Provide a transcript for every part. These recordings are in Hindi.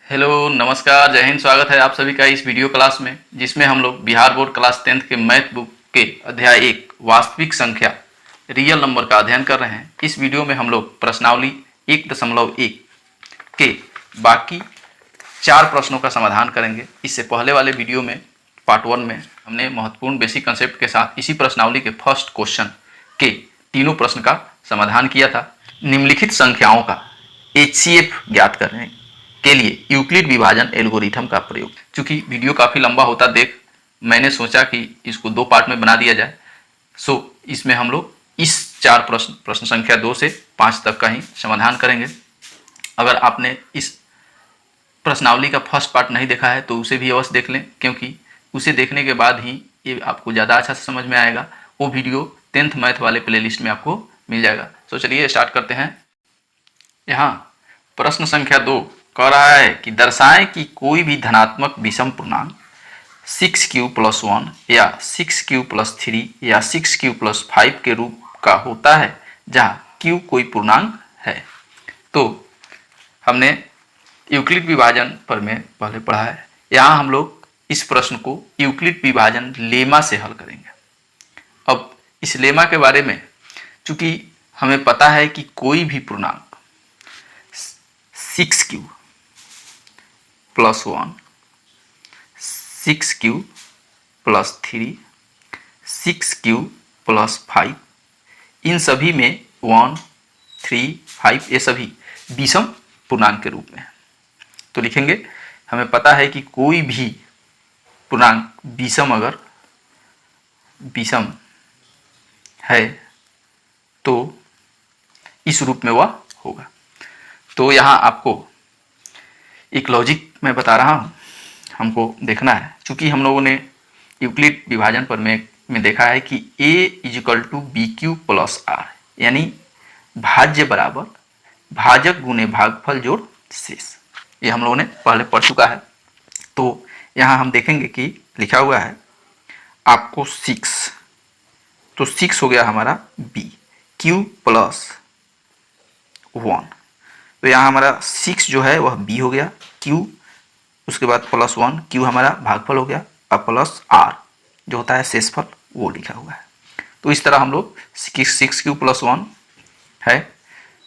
हेलो नमस्कार जय हिंद। स्वागत है आप सभी का इस वीडियो क्लास में, जिसमें हम लोग बिहार बोर्ड क्लास 10th के मैथ बुक के अध्याय 1 वास्तविक संख्या रियल नंबर का अध्ययन कर रहे हैं। इस वीडियो में हम लोग प्रश्नावली 1.1 के बाकी 4 प्रश्नों का समाधान करेंगे। इससे पहले वाले वीडियो में पार्ट 1 में हमने महत्वपूर्ण बेसिक कंसेप्ट के साथ इसी प्रश्नावली के फर्स्ट क्वेश्चन के तीनों प्रश्न का समाधान किया था। निम्नलिखित संख्याओं का HCF ज्ञात करने के लिए यूक्लिड विभाजन एल्गोरिथम का प्रयोग। चूंकि वीडियो काफ़ी लंबा होता देख मैंने सोचा कि इसको 2 पार्ट में बना दिया जाए। इसमें हम लोग इस 4 प्रश्न संख्या 2 से 5 तक का ही समाधान करेंगे। अगर आपने इस प्रश्नावली का फर्स्ट पार्ट नहीं देखा है तो उसे भी अवश्य देख लें, क्योंकि उसे देखने के बाद ही ये आपको ज़्यादा अच्छा से समझ में आएगा। वो वीडियो 10th मैथ वाले प्लेलिस्ट में आपको मिल जाएगा। चलिए स्टार्ट करते हैं। यहाँ प्रश्न संख्या 2 कह रहा है कि दर्शाएं कि कोई भी धनात्मक विषम पूर्णांक 6q + 1 या 6q + 3 या 6q + 5 के रूप का होता है जहाँ q कोई पूर्णांक है। तो हमने यूक्लिड विभाजन पर में पहले पढ़ा है। यहाँ हम लोग इस प्रश्न को यूक्लिड विभाजन लेमा से हल करेंगे। अब इस लेमा के बारे में चूंकि हमें पता है कि कोई भी पूर्णांक 6q + 1, 6q + 3, 6q + 5, इन सभी में 1, 3, 5 ये सभी विषम पूर्णांक के रूप में है। तो लिखेंगे हमें पता है कि कोई भी पूर्णांक विषम अगर विषम है तो इस रूप में वह होगा। तो यहाँ आपको एक लॉजिक मैं बता रहा हूँ, हमको देखना है। चूंकि हम लोगों ने यूक्लिड विभाजन पर में देखा है कि a = BQ + R, यानी भाज्य बराबर भाजक गुने भागफल जोड़ शेष। ये हम लोगों ने पहले पढ़ चुका है। तो यहाँ हम देखेंगे कि लिखा हुआ है आपको 6, तो 6 हो गया हमारा b, q + 1, तो यहाँ हमारा 6 जो है वह b हो गया, q उसके बाद +1, q हमारा भागफल हो गया, और प्लस r जो होता है शेषफल वो लिखा हुआ है। तो इस तरह हम लोग 6q + 1 है,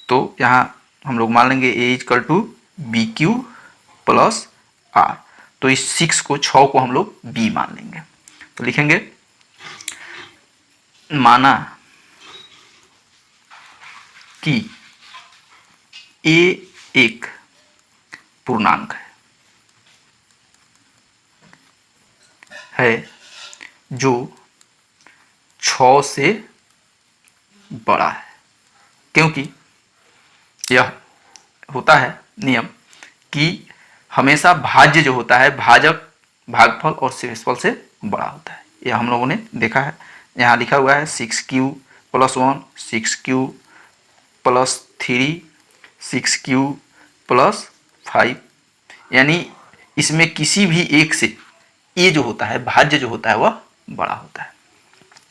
तो यहाँ हम लोग मान लेंगे a = BQ + R। तो इस 6 को हम लोग b मान लेंगे। तो लिखेंगे माना कि a एक पूर्णांक है जो 6 से बड़ा है, क्योंकि यह होता है नियम कि हमेशा भाज्य जो होता है भाजक भागफल और शेषफल से बड़ा होता है। यह हम लोगों ने देखा है। यहाँ लिखा हुआ है 6q + 1, 6q + 3, 6q + 5, यानी इसमें किसी भी एक से ये जो होता है भाज्य जो होता है वह बड़ा होता है।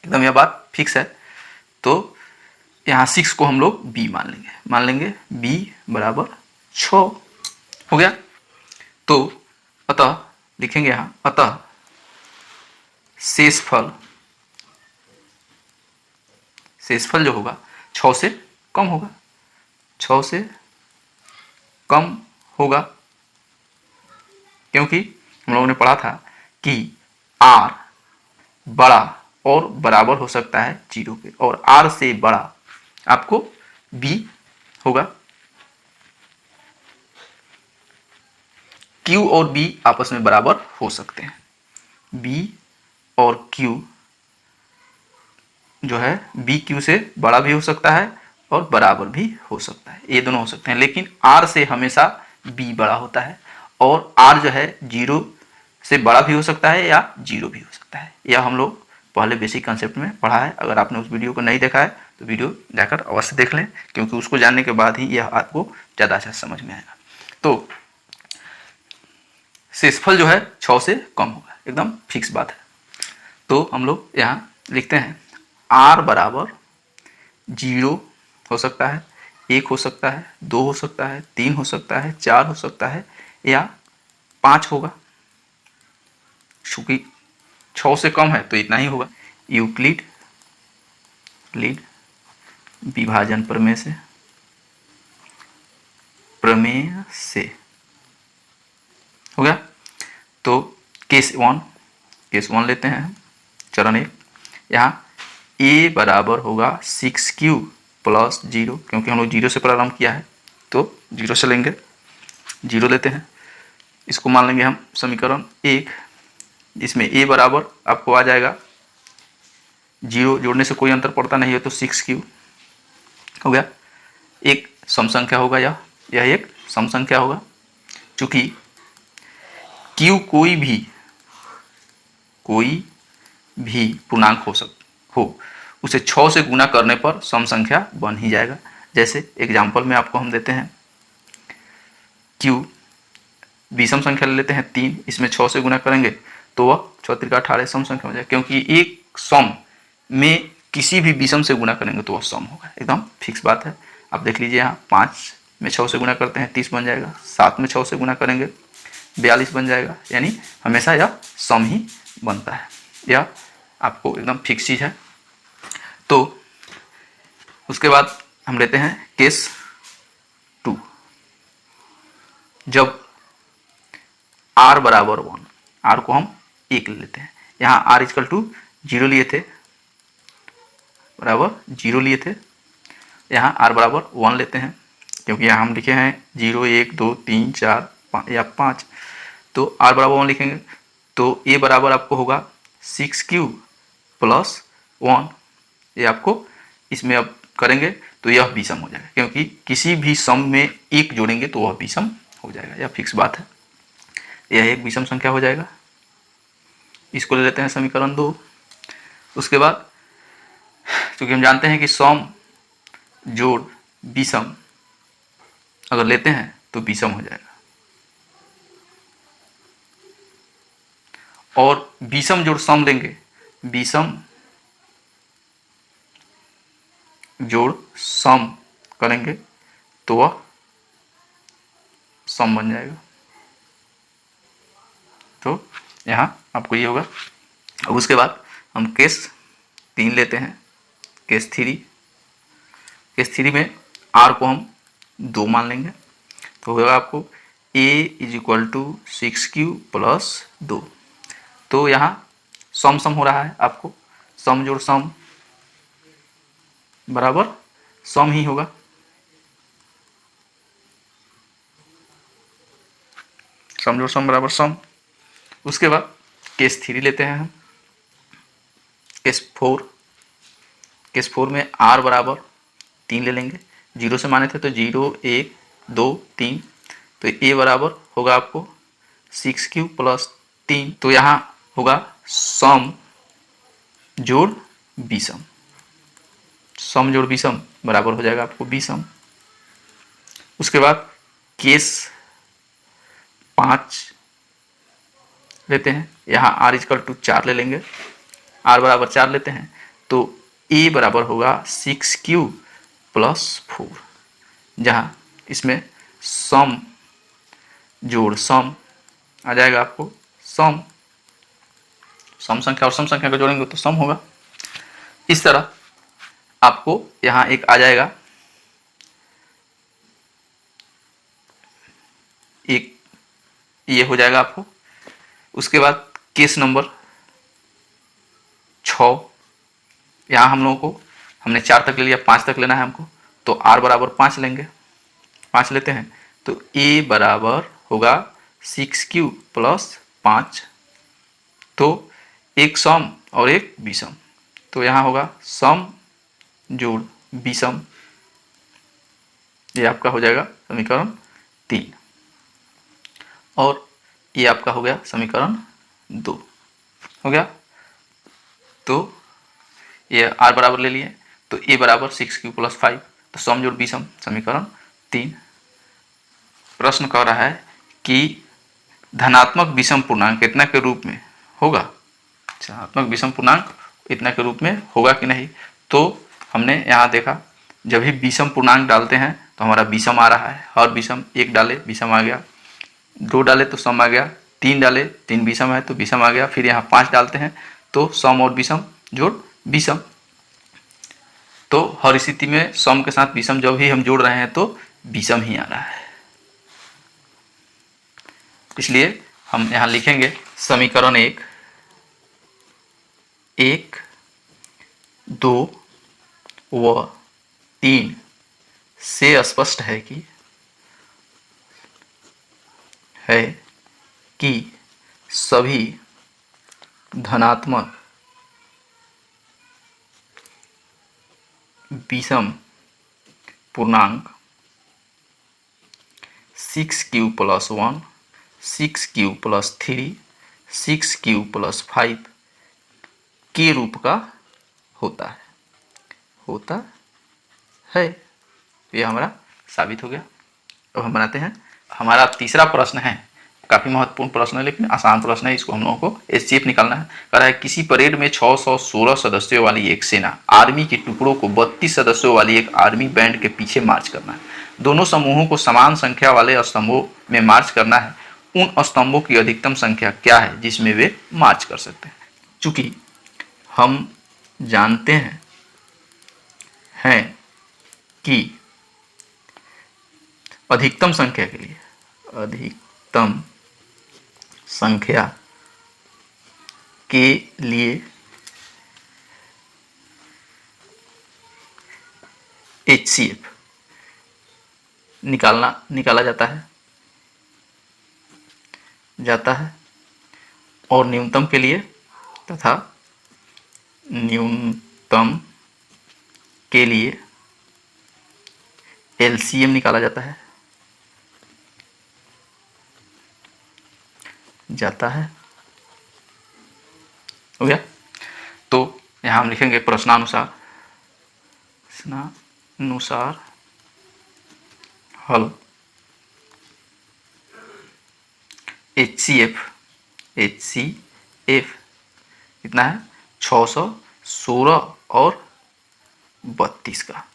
एकदम यह बात फिक्स है। तो यहाँ 6 को हम लोग b मान लेंगे b = 6 हो गया। तो अतः लिखेंगे यहाँ अतः शेषफल जो होगा 6 से कम होगा, 6 से कम होगा, क्योंकि हम लोगों ने पढ़ा था कि r बड़ा और बराबर हो सकता है 0 के, और r से बड़ा आपको b होगा। q और b आपस में बराबर हो सकते हैं। b और q जो है b q से बड़ा भी हो सकता है और बराबर भी हो सकता है, ये दोनों हो सकते हैं। लेकिन r से हमेशा b बड़ा होता है, और r जो है 0 से बड़ा भी हो सकता है या 0 भी हो सकता है। यह हम लोग पहले बेसिक कंसेप्ट में पढ़ा है। अगर आपने उस वीडियो को नहीं देखा है तो वीडियो जाकर अवश्य देख लें, क्योंकि उसको जानने के बाद ही यह आपको ज़्यादा अच्छा समझ में आएगा। तो शेषफल जो है 6 से कम होगा, एकदम फिक्स बात है। तो हम लोग यहाँ लिखते हैं r = 0 हो सकता है, 1 हो सकता है, 2 हो सकता है, 3 हो सकता है, 4 हो सकता है या 5 होगा, चूंकि 6 से कम है तो इतना ही होगा। यूक्लिड विभाजन प्रमेय से हो गया। तो केस वन लेते हैं, चरण 1। यहाँ a बराबर होगा 6q प्लस 0, क्योंकि हम लोग 0 से प्रारंभ किया है तो 0 से लेंगे, 0 लेते हैं। इसको मान लेंगे हम समीकरण 1, इसमें a बराबर आपको आ जाएगा, 0 जोड़ने से कोई अंतर पड़ता नहीं है तो 6q हो गया। एक सम संख्या होगा, यह एक सम संख्या होगा, चूंकि q कोई भी पूर्णांक हो उसे 6 से गुना करने पर सम संख्या बन ही जाएगा। जैसे एग्जाम्पल में आपको हम देते हैं, q विषम संख्या ले लेते हैं 3, इसमें 6 से गुना करेंगे तो वह 6 3 18 सम संख्या हो जाएगा, क्योंकि एक सम में किसी भी विषम से गुना करेंगे तो वह सम होगा, एकदम फिक्स बात है। आप देख लीजिए, यहाँ 5 में 6 से गुना करते हैं 30 बन जाएगा, 7 में 6 से गुना करेंगे 42 बन जाएगा, यानी हमेशा यह सम ही बनता है, यह आपको एकदम फिक्स चीज़ है। तो उसके बाद हम लेते हैं केस 2, जब r बराबर 1, r को हम 1 ले लेते हैं। यहाँ r इक्वल टू 0 लिए थे, बराबर 0 लिए थे, यहाँ r बराबर 1 लेते हैं, क्योंकि यहाँ हम लिखे हैं 0 1 2 3 4 5 या 5, तो r बराबर 1 लिखेंगे तो a बराबर आपको होगा 6q प्लस 1। ये आपको इसमें अब करेंगे तो यह विषम हो जाएगा, क्योंकि किसी भी सम में 1 जोड़ेंगे तो वह विषम हो जाएगा, यह फिक्स बात है, यह एक विषम संख्या हो जाएगा। इसको ले लेते हैं समीकरण 2। उसके बाद क्योंकि हम जानते हैं कि सम जोड़ विषम अगर लेते हैं तो विषम हो जाएगा, और विषम जोड़ सम लेंगे, विषम जोड़ सम करेंगे तो वह सम बन जाएगा। तो यहाँ आपको ये होगा। अब उसके बाद हम केस 3 लेते हैं, केस 3 में r को हम 2 मान लेंगे, तो होगा आपको a = 6q प्लस 2। तो यहाँ सम हो रहा है, आपको सम जोड़ सम बराबर सम ही होगा। सम जोड़ सम बराबर सम। उसके बाद केस 3 लेते हैं हम, केस 4 में r बराबर 3 ले लेंगे, 0 से माने थे तो 0 1 2 3, तो a बराबर होगा आपको 6q प्लस 3। तो यहाँ होगा सम जोड़ विषम, सम जोड़ विषम बराबर हो जाएगा आपको विषम। उसके बाद केस 5 लेते हैं, यहाँ r = 4 ले लेंगे, r बराबर 4 लेते हैं तो a बराबर होगा 6q प्लस 4, जहाँ इसमें सम जोड़ सम आ जाएगा आपको सम संख्या और सम संख्या को जोड़ेंगे तो सम होगा। इस तरह आपको यहाँ एक आ जाएगा, एक ये हो जाएगा आपको। उसके बाद केस नंबर 6, यहाँ हम लोगों को हमने 4 तक ले लिया, 5 तक लेना है हमको, तो r बराबर 5 लेंगे, 5 लेते हैं तो a बराबर होगा 6q प्लस 5, तो एक सम और एक विषम, तो यहाँ होगा सम जोड़ विषम, ये आपका हो जाएगा समीकरण 3, और ये आपका हो गया समीकरण 2 हो गया। तो ये r बराबर ले लिए तो a बराबर 6q प्लस 5, तो सम जोड़ विषम समीकरण 3। प्रश्न कह रहा है कि धनात्मक विषम पूर्णांक इतना के रूप में होगा, धनात्मक विषम पूर्णांक इतना के रूप में होगा कि नहीं। तो हमने यहाँ देखा, जब भी विषम पूर्णांक डालते हैं तो हमारा विषम आ रहा है, हर विषम 1 डाले विषम आ गया, 2 डाले तो सम आ गया, 3 डाले 3 विषम है तो विषम आ गया, फिर यहाँ 5 डालते हैं तो सम और विषम जोड़ विषम। तो हर स्थिति में सम के साथ विषम जब ही हम जोड़ रहे हैं तो विषम ही आ रहा है। इसलिए हम यहाँ लिखेंगे समीकरण 1, 2 व 3 से स्पष्ट है कि सभी धनात्मक विषम पूर्णांक 6q + 1, 6q + 3, 6q + 5 के रूप का होता है। यह हमारा साबित हो गया। अब हम बनाते हैं हमारा तीसरा प्रश्न है, काफ़ी महत्वपूर्ण प्रश्न है लेकिन आसान प्रश्न है। इसको हम लोगों को एचसीएफ निकालना है। कह रहा है किसी परेड में 616 सदस्यों वाली एक सेना आर्मी के टुकड़ों को 32 सदस्यों वाली एक आर्मी बैंड के पीछे मार्च करना है। दोनों समूहों को समान संख्या वाले स्तंभों में मार्च करना है। उन स्तंभों की अधिकतम संख्या क्या है जिसमें वे मार्च कर सकते हैं। चूंकि हम जानते हैं कि अधिकतम संख्या के लिए HCF निकाला जाता है और न्यूनतम के लिए तथा न्यूनतम के लिए LCM निकाला जाता है हो गया। तो यहाँ हम लिखेंगे प्रश्नानुसार हल HCF कितना है 616 और 32 का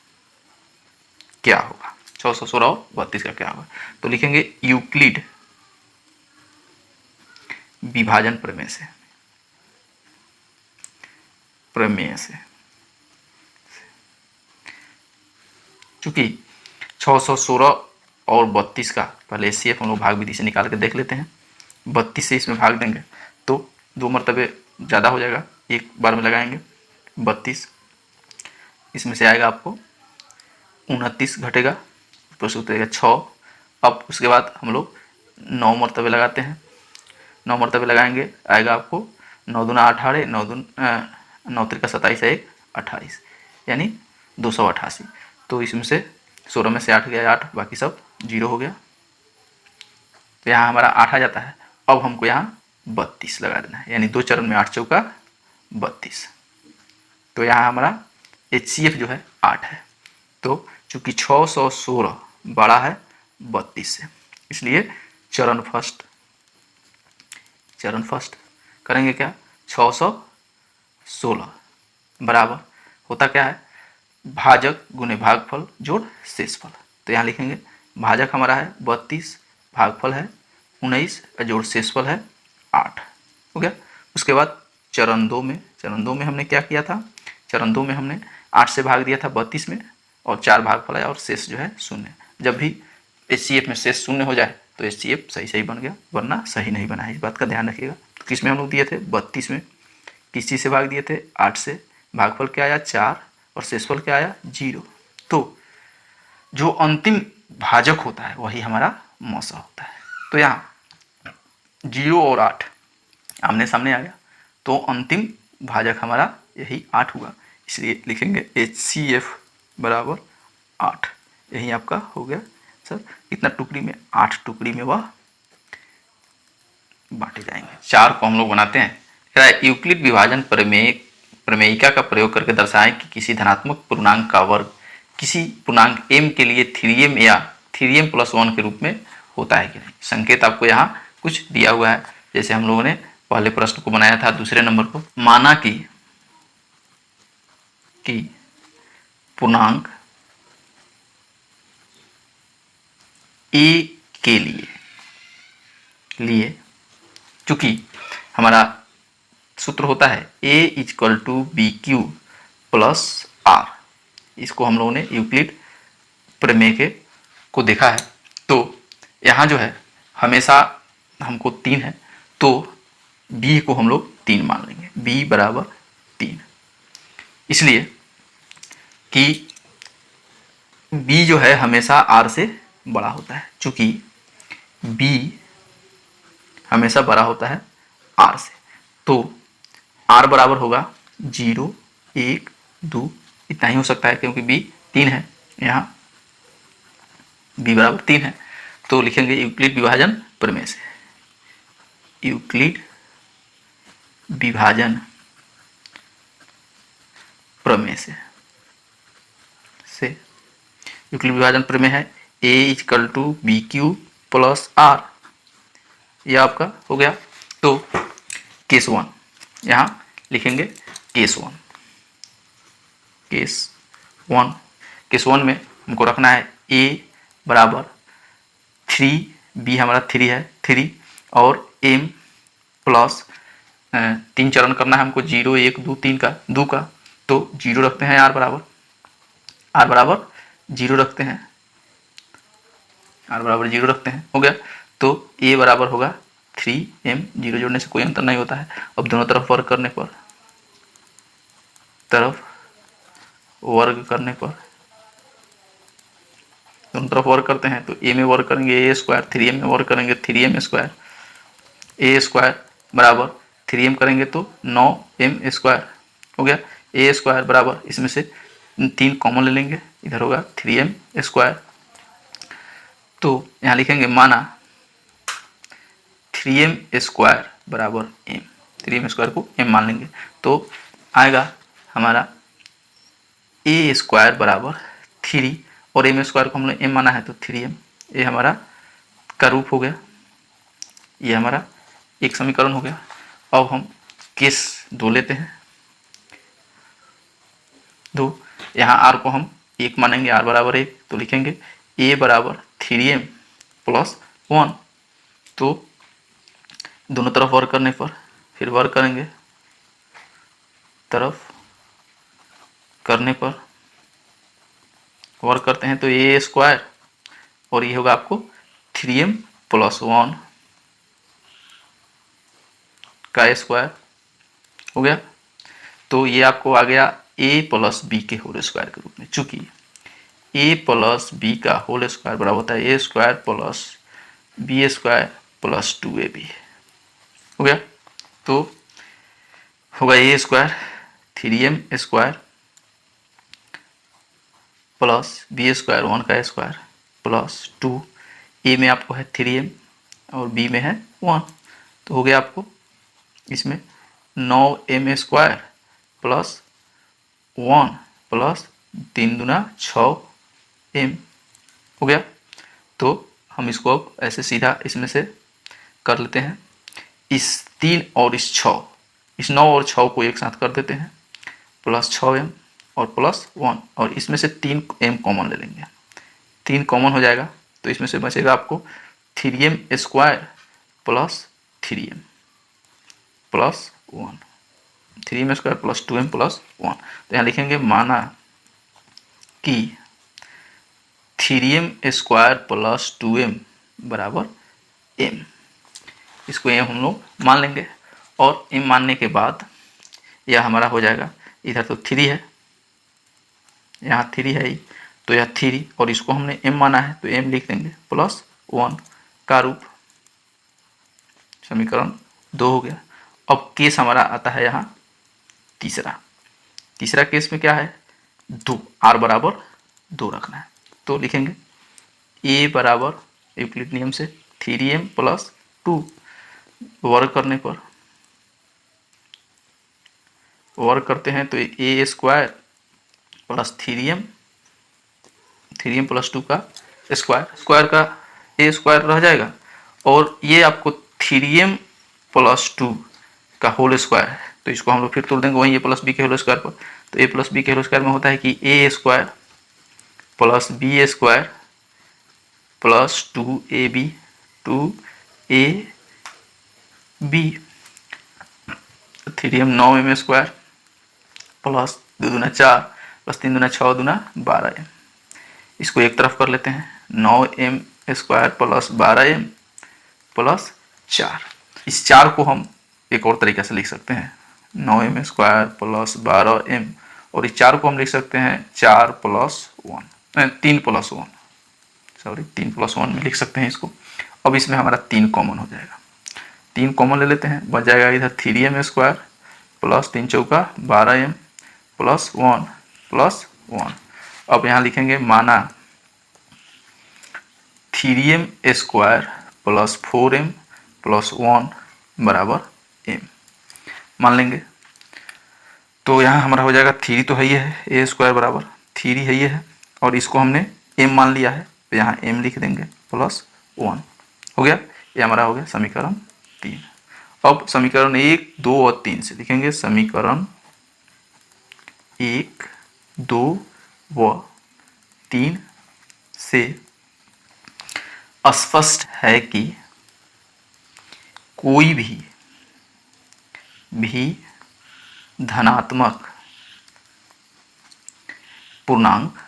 क्या होगा, 616 और 32 का क्या होगा। तो लिखेंगे यूक्लिड विभाजन प्रमेय से चूंकि 616 और 32 का पहले HCF हम लोग भाग विधि से निकाल के देख लेते हैं। 32 से इसमें भाग देंगे तो 2 मरतबे ज़्यादा हो जाएगा, एक बार में लगाएंगे 32, इसमें से आएगा आपको 29 घटेगा, ऊपर से उतरेगा 6। अब उसके बाद हम लोग 9 मरतबे लगाते हैं, 9 मरतबे लगाएंगे आएगा आपको 9 दूना 18, 9 त्रिका 27, 1 28 यानी 288। तो इसमें से 16 में से 8 गया 8, बाकी सब 0 हो गया। तो यहाँ हमारा 8 आ जाता है। अब हमको यहाँ 32 लगा देना है, यानी 2 चरण में 8 चौका 32। तो यहाँ हमारा HCF जो है 8 है। तो चूंकि 616 बड़ा है 32 से, इसलिए चरण फर्स्ट करेंगे क्या, 616 बराबर होता क्या है, भाजक गुने भागफल जोड़ शेषफल। तो यहाँ लिखेंगे भाजक हमारा है 32, भागफल है 19 जोड़ शेषफल है 8 हो गया। उसके बाद चरण दो में हमने क्या किया था, चरण 2 में हमने 8 से भाग दिया था 32 में और 4 भागफल आया और शेष जो है 0। जब भी HCF में शेष 0 हो जाए तो HCF सही बन गया, वरना सही नहीं बना है, इस बात का ध्यान रखिएगा। तो किस में हम लोग दिए थे 32 में, किस चीज़ से भाग दिए थे 8 से, भागफल क्या आया 4 और शेषफल क्या आया 0। तो जो अंतिम भाजक होता है वही हमारा मौसा होता है। तो यहाँ 0 और 8 आमने सामने आ गया, तो अंतिम भाजक हमारा यही 8 हुआ, इसलिए लिखेंगे HCF बराबर 8। यही आपका हो गया सर, कितना टुकड़ी में, 8 टुकड़ी में वह बांटे जाएंगे। 4 को हम लोग बनाते हैं। यूक्लिड विभाजन प्रमेयिका का प्रयोग करके दर्शाएं कि किसी धनात्मक पूर्णांक का वर्ग किसी पूर्णांक m के लिए 3m या 3m + 1 के रूप में होता है कि नहीं। संकेत आपको यहाँ कुछ दिया हुआ है, जैसे हम लोगों ने पहले प्रश्न को बनाया था दूसरे नंबर को। माना कि पूर्णांक a के लिए लिए चूंकि हमारा सूत्र होता है A equal to b q plus r, इसको हम लोगों ने यूक्लिड प्रमेय के को देखा है। तो यहाँ जो है हमेशा हमको 3 है, तो b को हम लोग 3 मान लेंगे, b बराबर 3, इसलिए कि b जो है हमेशा r से बड़ा होता है, चूंकि b हमेशा बड़ा होता है r से, तो r बराबर होगा 0, 1, 2, इतना ही हो सकता है क्योंकि b 3 है, यहाँ b बराबर 3 है। तो लिखेंगे यूक्लिड विभाजन प्रमेय से, यूक्लिड विभाजन प्रमेय से यूक्लिड विभाजन प्रमेय है a equal to b q plus r, यह आपका हो गया। तो केस 1 यहाँ लिखेंगे, केस 1 में हमको रखना है a बराबर 3, b हमारा 3 है 3, और m प्लस 3 चरण करना है हमको 0, 1, 2, 3 का 2 का, तो 0 रखते हैं, r बराबर 0 रखते हैं, r बराबर 0 रखते हैं, हो गया। तो a बराबर होगा 3m, 0 जोड़ने से कोई अंतर नहीं होता है। अब दोनों तरफ वर्ग करने पर दोनों तरफ वर्ग करते हैं, तो a में वर्ग करेंगे a स्क्वायर, 3m में वर्ग करेंगे 3m स्क्वायर, a स्क्वायर बराबर 3m करेंगे तो 9m स्क्वायर हो गया। a स्क्वायर बराबर, इसमें से 3 कॉमन ले लेंगे, इधर होगा 3m स्क्वायर। तो यहाँ लिखेंगे माना 3m स्क्वायर बराबर m, 3m स्क्वायर को m मान लेंगे, तो आएगा हमारा a स्क्वायर बराबर 3, और m स्क्वायर को हमने m माना है तो 3m, ये हमारा का रूप हो गया, ये हमारा एक समीकरण हो गया। अब हम केस 2 लेते हैं, 2, यहाँ r को हम 1 मानेंगे, r बराबर 1, तो लिखेंगे a बराबर 3m प्लस 1, तो दोनों तरफ वर्ग करने पर फिर वर्ग करेंगे, तरफ करने पर वर्ग करते हैं तो a स्क्वायर, और ये होगा आपको 3m प्लस 1 का स्क्वायर हो गया। तो ये आपको आ गया a प्लस बी के होल स्क्वायर के रूप में, चूंकि a प्लस बी का होल स्क्वायर बराबर होता है a square plus b square plus 2ab हो गया। तो होगा a square 3m square plus b square 1 का स्क्वायर प्लस 2, a में आपको है 3m और b में है 1, तो हो गया आपको इसमें 9m स्क्वायर प्लस 1 प्लस 3 दूना 6m हो गया। तो हम इसको अब ऐसे सीधा इसमें से कर लेते हैं, इस 3 और इस 6, इस 9 और 6 को एक साथ कर देते हैं, प्लस 6m और प्लस 1, और इसमें से 3m कॉमन ले लेंगे, 3 कॉमन हो जाएगा, तो इसमें से बचेगा आपको 3m square plus 3m plus 1, 3m square plus 2m plus 1। तो यहाँ लिखेंगे माना कि 3m स्क्वायर प्लस 2m बराबर m, इसको m हम लोग मान लेंगे, और m मानने के बाद यह हमारा हो जाएगा, इधर तो 3 है, यहाँ 3 है ही, तो यह 3 और इसको हमने m माना है तो m लिख देंगे प्लस 1 का रूप, समीकरण 2 हो गया। अब केस हमारा आता है यहाँ तीसरा केस में क्या है, 2, r बराबर 2 रखना है, तो लिखेंगे a बराबर यूक्लिड नियम से 3m प्लस 2, वर्ग करने पर वर्ग करते हैं तो a square plus 3m plus 2 का स्क्वायर का a स्क्वायर रह जाएगा, और ये आपको 3m प्लस 2 का होल स्क्वायर है, तो इसको हम लोग फिर तोड़ देंगे वहीं a प्लस बी के होल स्क्वायर पर। तो a प्लस बी के होल स्क्वायर में होता है कि a square plus b square plus 2ab 2a b. 3m 9m² plus 2 दूना 4 प्लस 3 दूना 6 दूना 12m। इसको एक तरफ कर लेते हैं, 9m² प्लस 12m प्लस 4। इस 4 को हम एक और तरीके से लिख सकते हैं, 9m² प्लस 12m, और इस 4 को हम लिख सकते हैं 4 प्लस 1, 3 प्लस 1, सॉरी 3 प्लस 1 में लिख सकते हैं इसको। अब इसमें हमारा 3 कॉमन हो जाएगा, 3 कॉमन ले लेते हैं, बच जाएगा इधर 3m² प्लस 3 चौका 12m प्लस 1 प्लस 1। अब यहाँ लिखेंगे माना 3m² प्लस 4m प्लस 1 बराबर m, मान लेंगे। तो यहाँ हमारा हो जाएगा 3 तो है ये है, a² बराबर 3 है ये है, और इसको हमने m मान लिया है, तो यहाँ m लिख देंगे प्लस 1, हो गया। ये हमारा हो गया समीकरण 3। अब समीकरण 1, 2 और 3 से लिखेंगे, समीकरण 1, 2 व 3 से स्पष्ट है कि कोई भी धनात्मक पूर्णांक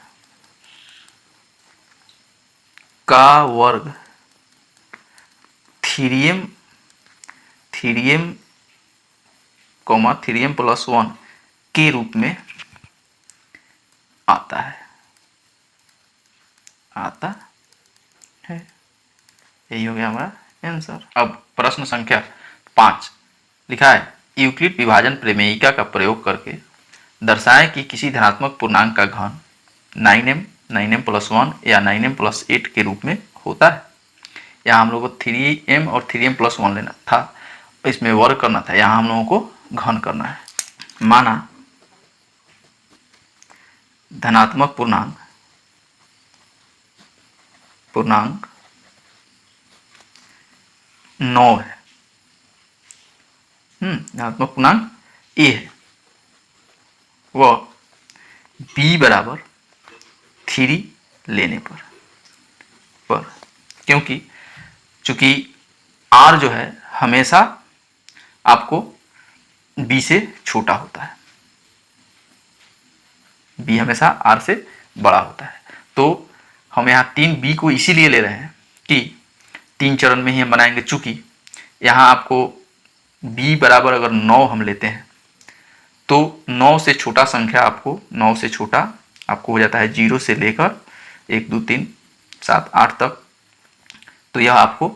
का वर्ग 3m, 3m प्लस 1 के रूप में आता है, यही हो गया हमारा आंसर। अब प्रश्न संख्या 5 लिखा है, यूक्लिड विभाजन प्रमेयिका का प्रयोग करके दर्शाएं कि किसी धनात्मक पूर्णांक का घन 9m, 9m प्लस 1 या 9m प्लस 8 के रूप में होता है। यहाँ हम लोगों को 3m और 3m प्लस 1 लेना था, इसमें वर्ग करना था, यहाँ हम लोगों को घन करना है। माना धनात्मक पूर्णांक 9 है, धनात्मक पूर्णांक a है, व b बराबर 3 लेने पर क्योंकि चूंकि r जो है हमेशा आपको b से छोटा होता है, b हमेशा r से बड़ा होता है। तो हम यहाँ 3b को इसीलिए ले रहे हैं कि 3 चरण में ही हम बनाएंगे, चूंकि यहाँ आपको b बराबर अगर 9 हम लेते हैं तो 9 से छोटा संख्या आपको 9 से छोटा आपको हो जाता है 0 से लेकर 1 2 3 7 8 तक। तो यह आपको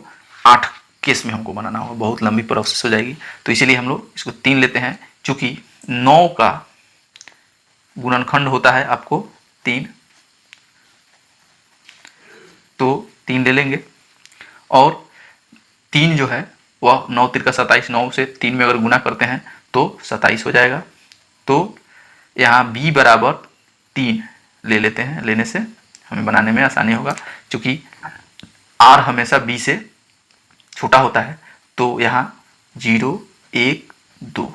8 केस में हमको बनाना होगा, बहुत लंबी प्रोसेस हो जाएगी, तो इसीलिए हम लोग इसको 3 लेते हैं। चूंकि 9 का गुणनखंड होता है आपको 3, तो 3 ले लेंगे, और 3 जो है वह 9 तिरका 27, 9 से 3 में अगर गुना करते हैं तो 27 हो जाएगा। तो यहाँ b बराबर 3 ले लेते हैं, लेने से हमें बनाने में आसानी होगा, क्योंकि r हमेशा b से छोटा होता है। तो यहाँ 0 1 2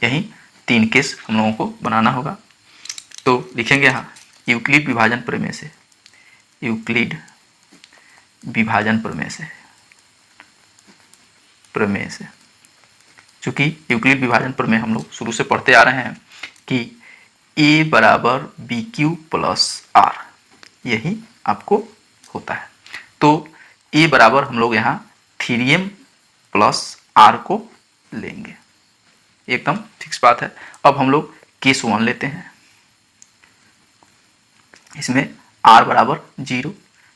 यही 3 केस हम लोगों को बनाना होगा। तो लिखेंगे यहाँ यूक्लिड विभाजन प्रमेय से, यूक्लिड विभाजन प्रमेय से चूंकि यूक्लिड विभाजन प्रमेय हम लोग शुरू से पढ़ते आ रहे हैं कि a बराबर BQ प्लस R, यही आपको होता है। तो a बराबर हम लोग यहाँ 3m प्लस R को लेंगे, एकदम फिक्स बात है। अब हम लोग केस 1 लेते हैं, इसमें r बराबर 0,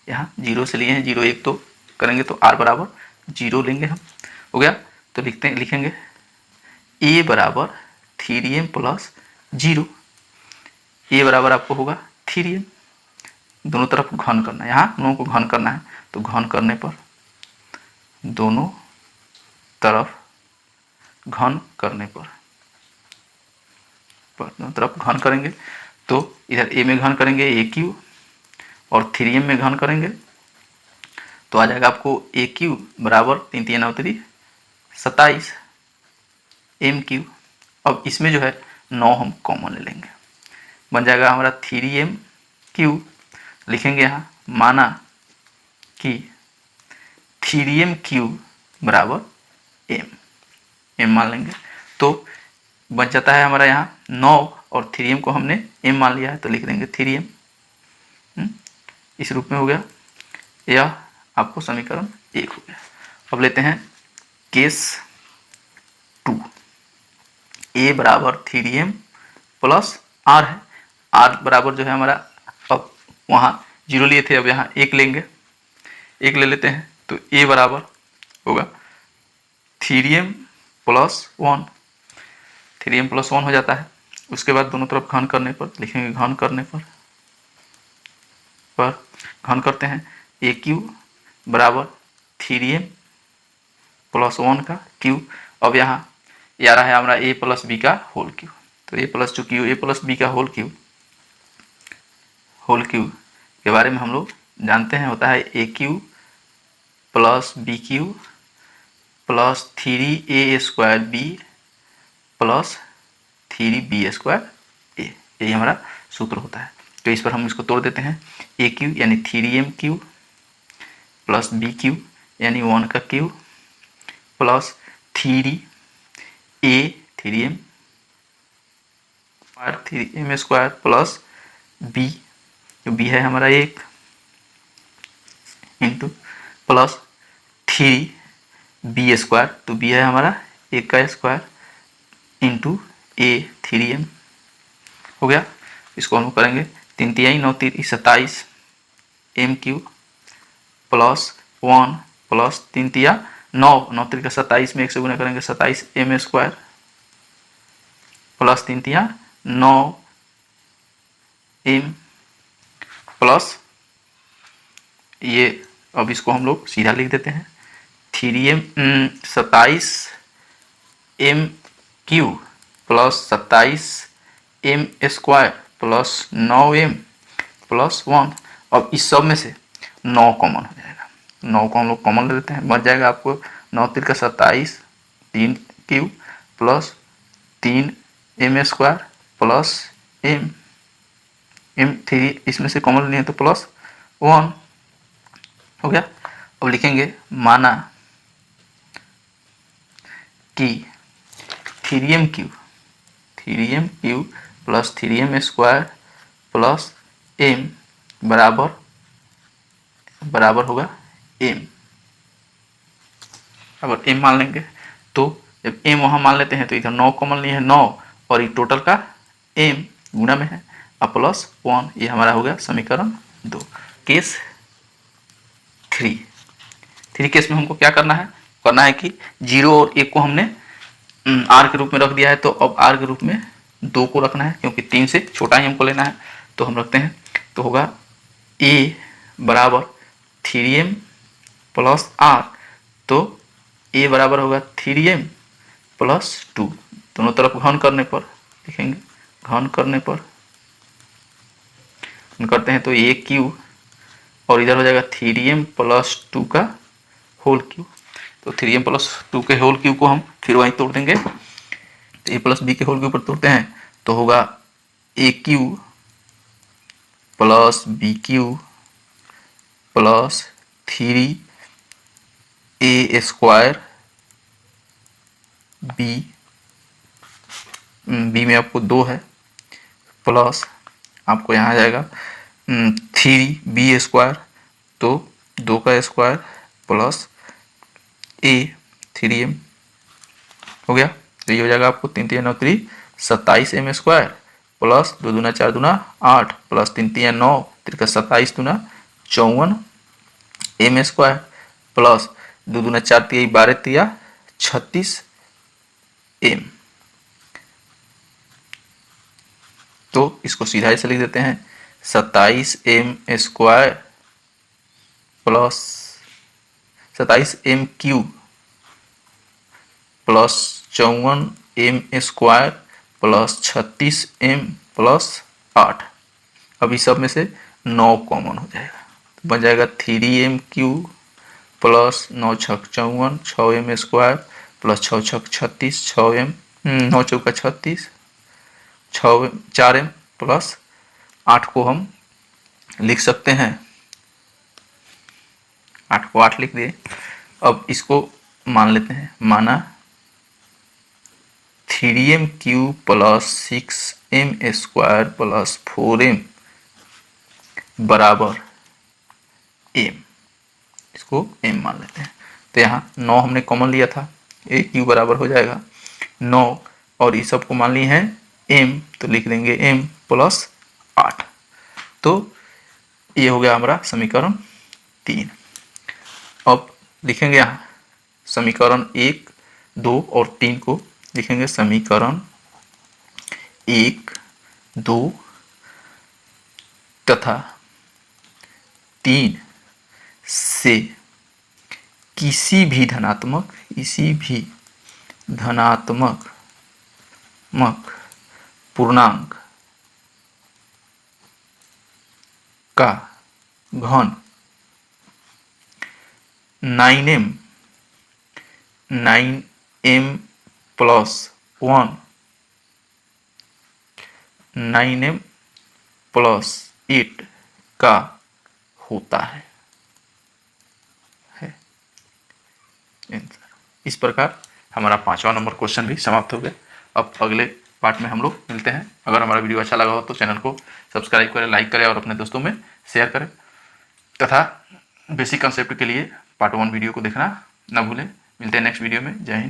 यहाँ 0 से लिए हैं, 0 1 तो करेंगे तो r बराबर 0 लेंगे हम, हो गया। तो लिखेंगे a बराबर 3m प्लस 0, a बराबर आपको होगा 3m, दोनों तरफ घन करना है, यहाँ हम लोगों को घन करना है, तो घन करने पर दोनों तरफ घन करने पर दोनों तरफ घन करेंगे, तो इधर a में घन करेंगे AQ और 3m में घन करेंगे, तो आ जाएगा आपको AQ बराबर 3 3 9 3 27 MQ। अब इसमें जो है 9 हम कॉमन ले लेंगे, बन जाएगा हमारा 3MQ। लिखेंगे यहाँ माना कि 3MQ बराबर m, m मान लेंगे तो बच जाता है हमारा यहाँ 9 और 3m को हमने m मान लिया है तो लिख देंगे 3m। इस रूप में हो गया, यह आपको समीकरण 1 हो गया। अब लेते हैं केस 2, a बराबर 3m प्लस r है, r बराबर जो है हमारा, अब वहाँ 0 लिए थे, अब यहाँ 1 लेंगे, 1 ले लेते हैं तो a बराबर होगा 3m प्लस 1, 3m प्लस 1 हो जाता है। उसके बाद दोनों तरफ घन करने पर लिखेंगे, घन करने पर घन करते हैं a क्यूब बराबर 3m प्लस 1 का क्यूब। अब यहाँ आ रहा है हमारा a प्लस बी का होल क्यूब, तो a प्लस जो क्यूब, a प्लस बी का होल क्यूब के बारे में हम लोग जानते हैं, होता है a cube plus b cube plus 3a square b plus 3b square a, यही हमारा सूत्र होता है। तो इस पर हम इसको तोड़ देते हैं, a क्यूब यानी 3m cube plus b cube यानी 1 का cube plus 3m square plus b, जो b है हमारा 1 इंटू प्लस 3b स्क्वायर, तो b है हमारा 1 का स्क्वायर इंटू a 3m हो गया। इसको हम करेंगे 3 तिहाई 9 3 27 m क्यूब प्लस 1 प्लस 3 तिया 9 9 3 का 27 में 1 से गुना करेंगे 27 m स्क्वायर प्लस 3 तिया 9 m प्लस ये, अब इसको हम लोग सीधा लिख देते हैं 3m 27 m cube plus 27 m square plus 9m plus 1। अब इस सब में से 9 कॉमन हो जाएगा, 9 को हम लोग कॉमन ले लेते हैं, बच जाएगा आपको 9 3 का 27 3 cube plus 3m square plus m 3, इसमें से कॉमन लिए तो प्लस 1 हो गया। अब लिखेंगे माना कि 3m cube plus 3m square plus m बराबर होगा m। अगर m मान लेंगे तो जब m वहाँ मान लेते हैं तो इधर 9 कॉमन लिए है 9 और ये टोटल का m गुना में है और प्लस 1, ये हमारा हो गया समीकरण 2। केस 3 केस में हमको क्या करना है कि 0 और 1 को हमने r के रूप में रख दिया है, तो अब r के रूप में 2 को रखना है क्योंकि 3 से छोटा ही हमको लेना है, तो हम रखते हैं, तो होगा a बराबर 3m प्लस r, तो a बराबर होगा 3m प्लस 2, दोनों तरफ घन करने पर लिखेंगे, घन करने पर करते हैं तो a क्यूब और इधर हो जाएगा 3m प्लस 2 का होल क्यूब, तो 3m प्लस 2 के होल क्यूब को हम फिर वहीं तोड़ देंगे, तो a प्लस बी के होल क्यूब पर तोड़ते हैं तो होगा a cube plus b cube plus 3a square b में आपको 2 है प्लस आपको यहाँ आ जाएगा 3b स्क्वायर, तो 2 का स्क्वायर प्लस a 3m हो गया। तो ये हो जाएगा आपको 3 3 9 3 27 m स्क्वायर प्लस 2 दूना 4 दूना 8 प्लस 3 3 9 3 का 27 दूना 54 m स्क्वायर प्लस 2 दूना 4 3 12 3 36 m। तो इसको सीधा ऐसे लिख देते हैं 27 m square plus 27 m cube plus 54 m square plus 36 m plus 8। अब इस सब में से 9 कॉमन हो जाएगा, तो बन जाएगा 3m क्यूब प्लस 9 छक 54 6m स्क्वायर प्लस 6 छक 36 6m 9 चौका 36 4m प्लस 8 को हम लिख सकते हैं, 8 को 8 लिख दिए। अब इसको मान लेते हैं, माना 3m³ plus 6m² plus 4m बराबर m, इसको m मान लेते हैं। तो यहाँ 9 हमने कॉमन लिया था, a³ बराबर हो जाएगा 9 और इस सब को मान लिए हैं m, तो लिख देंगे m प्लस 8। तो ये हो गया हमारा समीकरण 3। अब लिखेंगे यहाँ समीकरण 1, 2 और 3 को लिखेंगे समीकरण 1, 2 तथा 3 से किसी भी धनात्मक पूर्णांक का घन 9m प्लस 1 9m प्लस 8 का होता है। इस प्रकार हमारा 5वां नंबर क्वेश्चन भी समाप्त हो गया। अब अगले पार्ट में हम लोग मिलते हैं। अगर हमारा वीडियो अच्छा लगा हो तो चैनल को सब्सक्राइब करें, लाइक करें और अपने दोस्तों में शेयर करें तथा बेसिक कंसेप्ट के लिए पार्ट 1 वीडियो को देखना ना भूलें। मिलते हैं नेक्स्ट वीडियो में। जय हिंद।